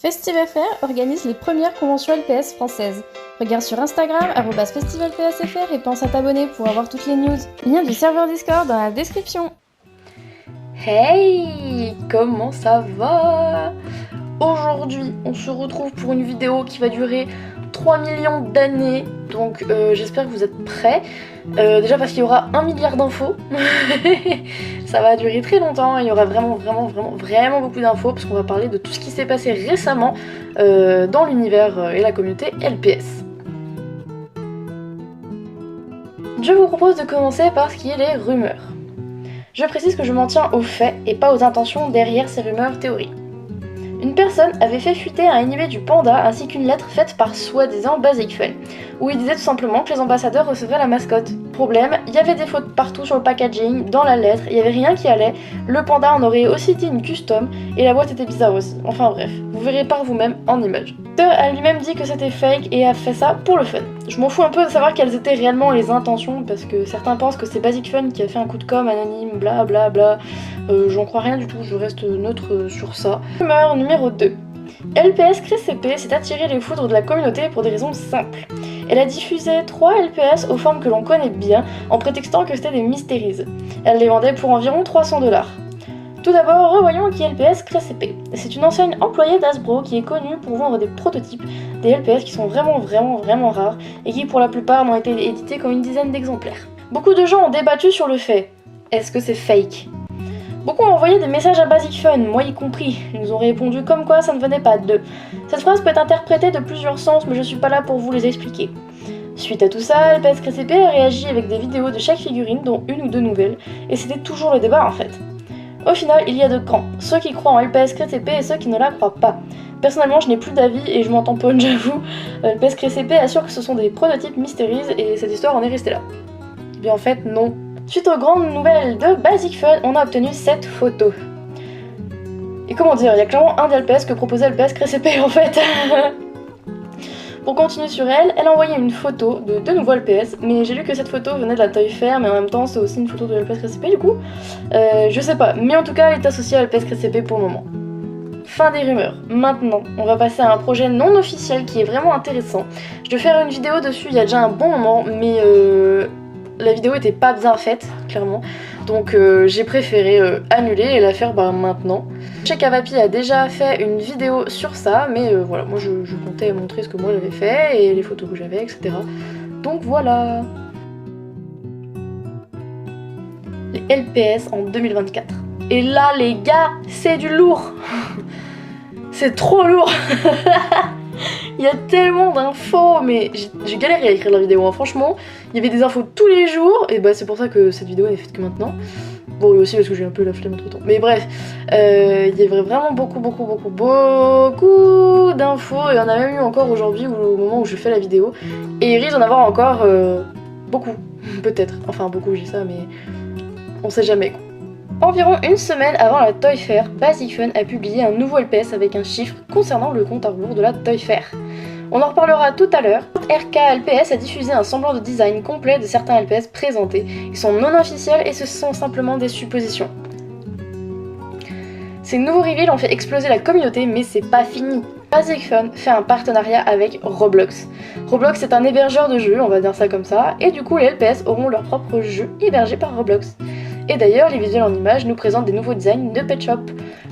FestiveFR organise les premières conventions LPS françaises. Regarde sur Instagram @festivalpsfr et pense à t'abonner pour avoir toutes les news. Lien du serveur Discord dans la description. Hey, comment ça va? Aujourd'hui, on se retrouve pour une vidéo qui va durer 3 millions d'années, donc j'espère que vous êtes prêts. Déjà parce qu'il y aura 1 milliard d'infos, ça va durer très longtemps, il y aura vraiment beaucoup d'infos parce qu'on va parler de tout ce qui s'est passé récemment dans l'univers et la communauté LPS. Je vous propose de commencer par ce qui est les rumeurs. Je précise que je m'en tiens aux faits et pas aux intentions derrière ces rumeurs théories. Une personne avait fait fuiter un animé du panda ainsi qu'une lettre faite par soi-disant Basic Fun, où il disait tout simplement que les ambassadeurs recevraient la mascotte. Problème, il y avait des fautes partout sur le packaging, dans la lettre, il y avait rien qui allait, le panda en aurait aussi dit une custom, et la boîte était bizarre aussi. Enfin bref, vous verrez par vous-même en image. L'auteur a lui-même dit que c'était fake et a fait ça pour le fun. Je m'en fous un peu de savoir quelles étaient réellement les intentions, parce que certains pensent que c'est Basic Fun qui a fait un coup de com' anonyme, bla bla bla. J'en crois rien du tout, je reste neutre sur ça. Rumeur numéro 2. LPS CP s'est attiré les foudres de la communauté pour des raisons simples. Elle a diffusé 3 LPS aux formes que l'on connaît bien en prétextant que c'était des mysteries. Elle les vendait pour environ 300 $. Tout d'abord, revoyons qui est LPS CP. C'est une enseigne employée d'Hasbro qui est connue pour vendre des prototypes, des LPS qui sont vraiment rares et qui pour la plupart n'ont été édités qu'en une dizaine d'exemplaires. Beaucoup de gens ont débattu sur le fait. Est-ce que c'est fake ? Beaucoup ont envoyé des messages à Basic Fun, moi y compris. Ils nous ont répondu comme quoi ça ne venait pas d'eux. Cette phrase peut être interprétée de plusieurs sens, mais je suis pas là pour vous les expliquer. Suite à tout ça, LPS CP a réagi avec des vidéos de chaque figurine, dont une ou deux nouvelles, et c'était toujours le débat en fait. Au final, il y a deux camps, ceux qui croient en LPS CP et ceux qui ne la croient pas. Personnellement, je n'ai plus d'avis et je m'en tamponne, j'avoue. LPS CP assure que ce sont des prototypes mysteries et cette histoire en est restée là. Bien en fait, non. Suite aux grandes nouvelles de Basic Fun, on a obtenu cette photo. Et comment dire, il y a clairement un des LPS que proposait LPS CP en fait. Pour continuer sur elle, elle a envoyé une photo de deux nouveaux LPS, mais j'ai lu que cette photo venait de la Toy Fair, mais en même temps c'est aussi une photo de LPS CP du coup. Je sais pas, mais en tout cas elle est associée à LPS CP pour le moment. Fin des rumeurs. Maintenant, on va passer à un projet non officiel qui est vraiment intéressant. Je devais faire une vidéo dessus il y a déjà un bon moment, mais la vidéo était pas bien faite, clairement, donc j'ai préféré annuler et la faire maintenant. Je sais qu'Avapi a déjà fait une vidéo sur ça, mais voilà, moi je comptais montrer ce que moi j'avais fait et les photos que j'avais, etc. Donc voilà. Les LPS en 2024. Et là les gars, c'est du lourd. C'est trop lourd. Il y a tellement d'infos, mais j'ai galéré à écrire la vidéo, hein. Franchement, il y avait des infos tous les jours, et bah c'est pour ça que cette vidéo n'est faite que maintenant. Bon, et aussi parce que j'ai un peu la flemme entre temps. Mais bref, il y avait vraiment beaucoup d'infos, et il y en a même eu encore aujourd'hui au moment où je fais la vidéo. Et il risque d'en avoir encore beaucoup, peut-être. Enfin, beaucoup, je dis ça, mais on sait jamais quoi. Environ une semaine avant la Toy Fair, Basic Fun a publié un nouveau LPS avec un chiffre concernant le compte à rebours de la Toy Fair. On en reparlera tout à l'heure. RK LPS a diffusé un semblant de design complet de certains LPS présentés. Ils sont non officiels et ce sont simplement des suppositions. Ces nouveaux reveals ont fait exploser la communauté, mais c'est pas fini. Basic Fun fait un partenariat avec Roblox. Roblox est un hébergeur de jeux, on va dire ça comme ça, et du coup les LPS auront leur propre jeu hébergé par Roblox. Et d'ailleurs, les visuels en images nous présentent des nouveaux designs de Pet Shop.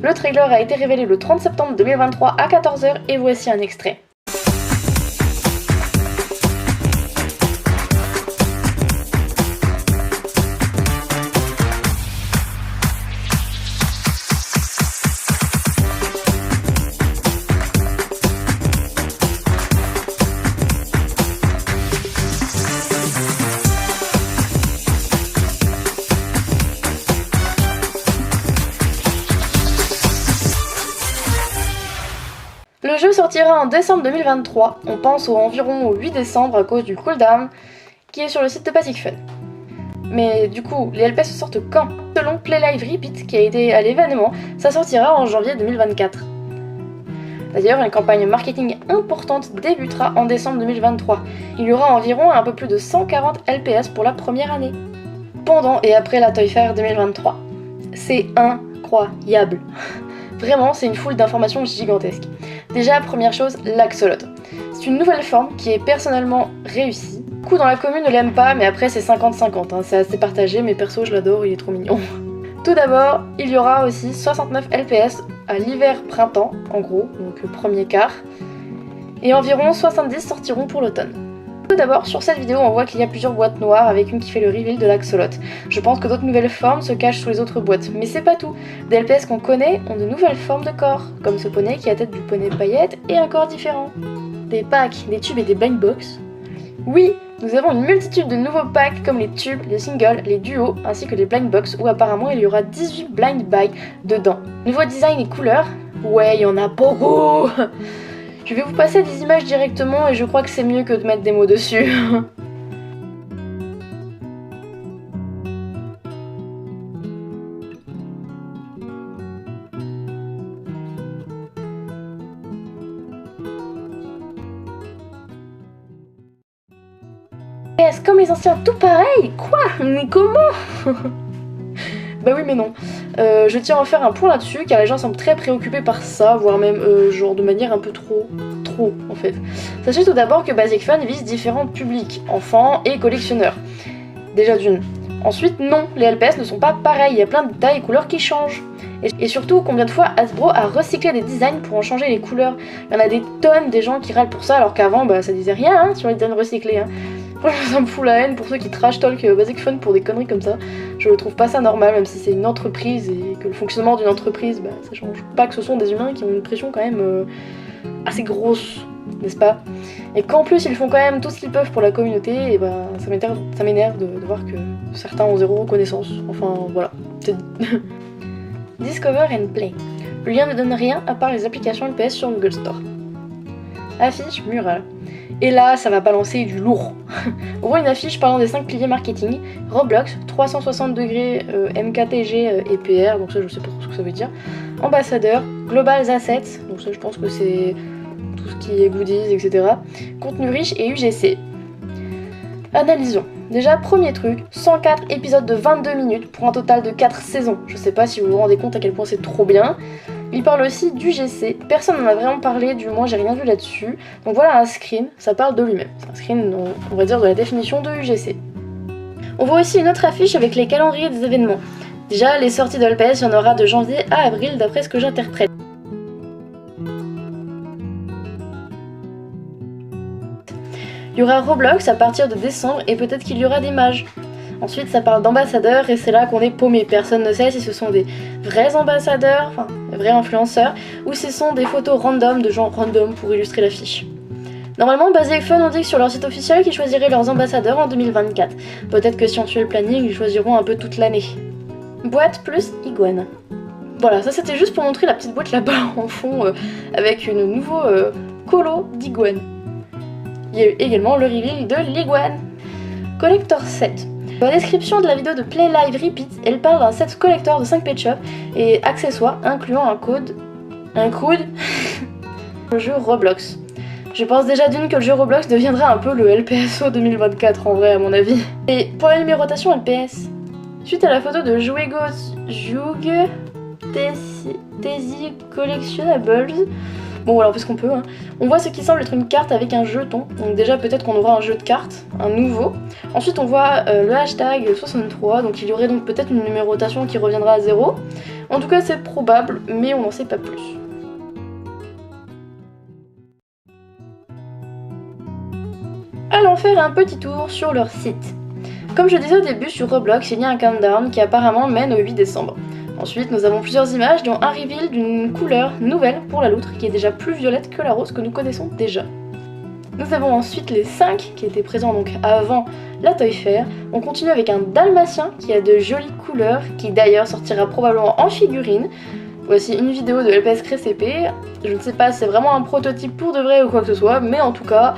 Le trailer a été révélé le 30 septembre 2023 à 14 h et voici un extrait. Le jeu sortira en décembre 2023, on pense environ au 8 décembre à cause du cooldown qui est sur le site de Basic Fun. Mais du coup, les LPS sortent quand? Selon Play Live Repeat qui a été à l'événement, ça sortira en janvier 2024. D'ailleurs, une campagne marketing importante débutera en décembre 2023. Il y aura environ un peu plus de 140 LPS pour la première année. Pendant et après la Toy Fair 2023. C'est incroyable. Vraiment, c'est une foule d'informations gigantesques. Déjà, première chose, l'axolote. C'est une nouvelle forme qui est personnellement réussie. Beaucoup dans la commune ne l'aiment pas, mais après c'est 50-50, hein. C'est assez partagé, mais perso je l'adore, il est trop mignon. Tout d'abord, il y aura aussi 69 LPS à l'hiver-printemps, en gros, donc le premier quart, et environ 70 sortiront pour l'automne. Tout d'abord, sur cette vidéo, on voit qu'il y a plusieurs boîtes noires avec une qui fait le reveal de l'axolote. Je pense que d'autres nouvelles formes se cachent sous les autres boîtes, mais c'est pas tout. Des LPS qu'on connaît ont de nouvelles formes de corps, comme ce poney qui a la tête du poney paillette et un corps différent. Des packs, des tubes et des blind box. Oui, nous avons une multitude de nouveaux packs comme les tubes, les singles, les duos, ainsi que les blind box où apparemment il y aura 18 blind buy dedans. Nouveau design et couleurs, ouais, il y en a beaucoup. Je vais vous passer des images directement et je crois que c'est mieux que de mettre des mots dessus. Est-ce comme les anciens tout pareil? Quoi? Mais comment? Bah oui mais non. Je tiens à en faire un point là-dessus car les gens semblent très préoccupés par ça, voire même genre de manière un peu trop en fait. Sachez tout d'abord que Basic Fun vise différents publics, enfants et collectionneurs. Déjà d'une. Ensuite non, les LPS ne sont pas pareils, il y a plein de détails et couleurs qui changent. Et surtout combien de fois Hasbro a recyclé des designs pour en changer les couleurs. Il y en a des tonnes des gens qui râlent pour ça alors qu'avant bah ça disait rien hein, sur les designs recyclés. Hein. Franchement ça me fout la haine pour ceux qui trash talk Basic Fun pour des conneries comme ça. Je trouve pas ça normal même si c'est une entreprise et que le fonctionnement d'une entreprise bah ça change pas que ce sont des humains qui ont une pression quand même assez grosse, n'est-ce pas? Et qu'en plus ils font quand même tout ce qu'ils peuvent pour la communauté et bah ça m'énerve de voir que certains ont zéro reconnaissance. Enfin voilà. Discover and Play. Le lien ne donne rien à part les applications LPS sur Google Store. Affiche murale. Et là, ça va balancer du lourd. On voit une affiche parlant des 5 piliers marketing, Roblox, 360 degrés MKTG et PR, donc ça je sais pas trop ce que ça veut dire, ambassadeur, Global Assets, donc ça je pense que c'est tout ce qui est goodies, etc. Contenu riche et UGC. Analysons. Déjà, premier truc, 104 épisodes de 22 minutes pour un total de 4 saisons. Je sais pas si vous vous rendez compte à quel point c'est trop bien. Il parle aussi d'UGC, personne n'en a vraiment parlé, du moins j'ai rien vu là-dessus. Donc voilà un screen, ça parle de lui-même. C'est un screen, on va dire, de la définition de UGC. On voit aussi une autre affiche avec les calendriers des événements. Déjà, les sorties de LPS, il y en aura de janvier à avril d'après ce que j'interprète. Il y aura Roblox à partir de décembre et peut-être qu'il y aura des mages. Ensuite ça parle d'ambassadeurs et c'est là qu'on est paumé, personne ne sait si ce sont des vrais ambassadeurs, enfin des vrais influenceurs, ou si ce sont des photos random de gens random pour illustrer l'affiche. Normalement Basic Fun ont dit que sur leur site officiel qu'ils choisiraient leurs ambassadeurs en 2024. Peut-être que si on suit le planning, ils choisiront un peu toute l'année. Boîte plus iguane. Voilà, ça c'était juste pour montrer la petite boîte là-bas en fond avec une nouveau colo d'iguane. Il y a eu également le reveal de l'iguane. Collector set. Dans la description de la vidéo de Play Live Repeat, elle parle d'un set collector de 5 pet shops et accessoires incluant un code le jeu Roblox. Je pense déjà d'une que le jeu Roblox deviendra un peu le LPSO 2024 en vrai à mon avis. Et pour la numérotation LPS, suite à la photo de Jouego Joug Tesi Collectionables, bon voilà on fait ce qu'on peut, hein. On voit ce qui semble être une carte avec un jeton, donc déjà peut-être qu'on aura un jeu de cartes, un nouveau. Ensuite on voit le hashtag 63, donc il y aurait donc peut-être une numérotation qui reviendra à 0. En tout cas c'est probable, mais on n'en sait pas plus. Allons faire un petit tour sur leur site. Comme je disais au début, sur Roblox, il y a un countdown qui apparemment mène au 8 décembre. Ensuite, nous avons plusieurs images dont un reveal d'une couleur nouvelle pour la loutre qui est déjà plus violette que la rose que nous connaissons déjà. Nous avons ensuite les 5 qui étaient présents donc avant la Toy Fair. On continue avec un dalmatien qui a de jolies couleurs, qui d'ailleurs sortira probablement en figurine. Voici une vidéo de LPS CP. Je ne sais pas si c'est vraiment un prototype pour de vrai ou quoi que ce soit, mais en tout cas,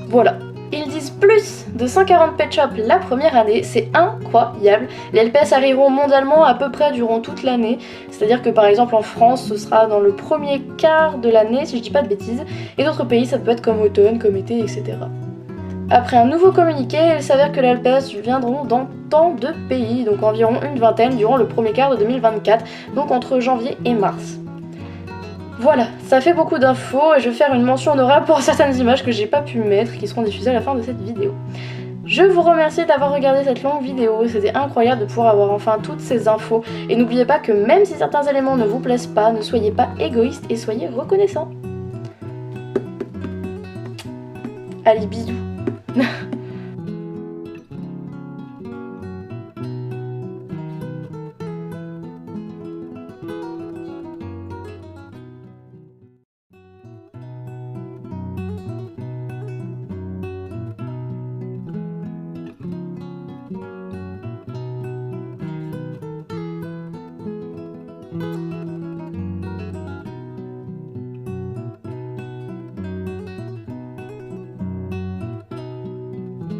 voilà. Ils disent plus de 140 pet shops la première année, c'est incroyable. Les LPS arriveront mondialement à peu près durant toute l'année, c'est-à-dire que par exemple en France ce sera dans le premier quart de l'année si je dis pas de bêtises, et d'autres pays ça peut être comme automne, comme été, etc. Après un nouveau communiqué, il s'avère que les LPS viendront dans tant de pays, donc environ une vingtaine durant le premier quart de 2024, donc entre janvier et mars. Voilà, ça fait beaucoup d'infos et je vais faire une mention honorable pour certaines images que j'ai pas pu mettre qui seront diffusées à la fin de cette vidéo. Je vous remercie d'avoir regardé cette longue vidéo, c'était incroyable de pouvoir avoir enfin toutes ces infos. Et n'oubliez pas que même si certains éléments ne vous plaisent pas, ne soyez pas égoïste et soyez reconnaissants. Allez, bisous.